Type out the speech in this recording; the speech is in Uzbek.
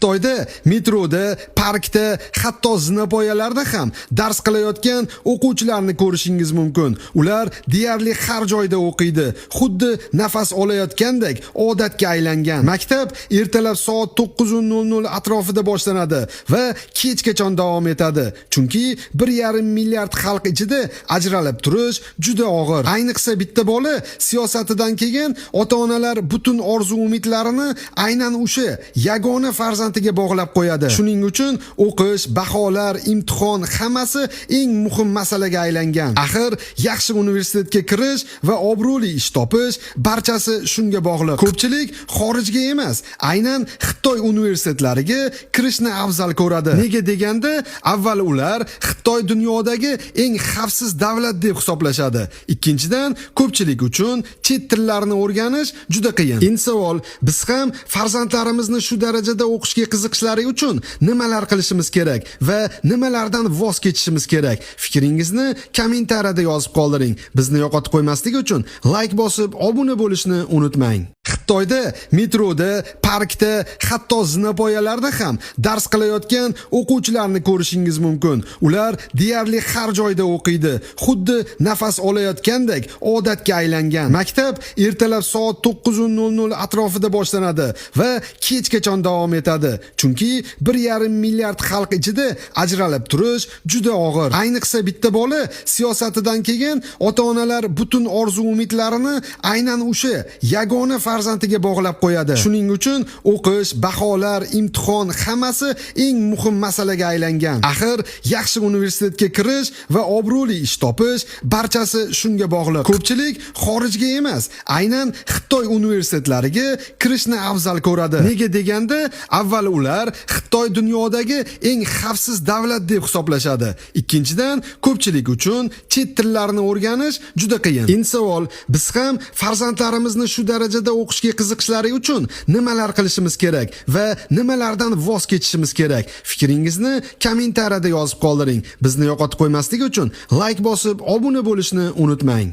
Xitoyda metroda, parkda, hatto zinapoyalarda ham dars qilayotgan o'quvchilarni ko'rishingiz mumkin. Ular deyarli har joyda o'qiydi. Xuddi nafas olayotgandek odatga aylangan. Maktab ertalab soat 9:00 atrofida boshlanadi va kechgacha davom etadi. Chunki 1,5 milliard xalq ichida ajralib turish juda og'ir. Ayniqsa bitta bola siyosatidan keyin ota-onalar butun orzu-umidlarini aynan o'sha yagona farzandiga bog'lab qo'yadi. Shuning uchun o'qish, baholar, imtihon hammasi eng muhim masalaga aylangan. Axir yaxshi universitetga kirish va obro'li ish topish barchasi shunga bog'liq. Ko'pchilik xorijga emas, aynan Xitoy universitetlariga kirishni afzal ko'radi. Nega deganda, avval ular Xitoy dunyodagi eng xavfsiz davlat deb hisoblashadi. Ikkinchidan, ko'pchilik uchun chet tillarini o'rganish juda qiyin. Endi savol, biz ham farzandlarimizni shu darajada o'qishga qiziqishlari uchun nimalar qilishimiz kerak va nimalardan voz kechishimiz kerak? Fikringizni kommentariyada yozib qoldiring. Bizni yo'qotib qo'ymaslik uchun like bosib, obuna bo'lishni unutmang. Xitoyda metroda, parkda, hatto zinapoyalarda ham dars qilayotgan o'quvchilarni ko'rishingiz mumkin. Ular deyarli har joyda o'qiydi. Xuddi nafas olayotgandek odatga aylangan. Maktab ertalab soat 9:00 atrofida boshlanadi va kechgacha davom etadi. Chunki 1,5 milliard xalq ichida ajralib turish juda og'ir. Ayniqsa bitta bola siyosatidan keyin ota-onalar butun orzu-umidlarini aynan o'sha yagona farzandiga bog'lab qo'yadi. Shuning uchun o'qish, baholar, imtihon hammasi eng muhim masalaga aylangan. Axir yaxshi universitetga kirish va obro'li ish topish barchasi shunga bog'liq. Ko'pchilik xorijga emas, aynan Xitoy universitetlariga kirishni afzal ko'radi. Nega deganda, avval ular Xitoy dunyodagi eng xavfsiz davlat deb hisoblashadi. Ikkinchidan, ko'pchilik uchun chet tillarini o'rganish juda qiyin. Endi savol, biz ham farzandlarimizni shu darajada o'qishga qiziqishlari uchun nimalar qilishimiz kerak va nimalardan voz kechishimiz kerak? Fikringizni kommentariyada yozib qoldiring. Bizni yo'qotib qo'ymaslik uchun like bosib, obuna bo'lishni unutmang.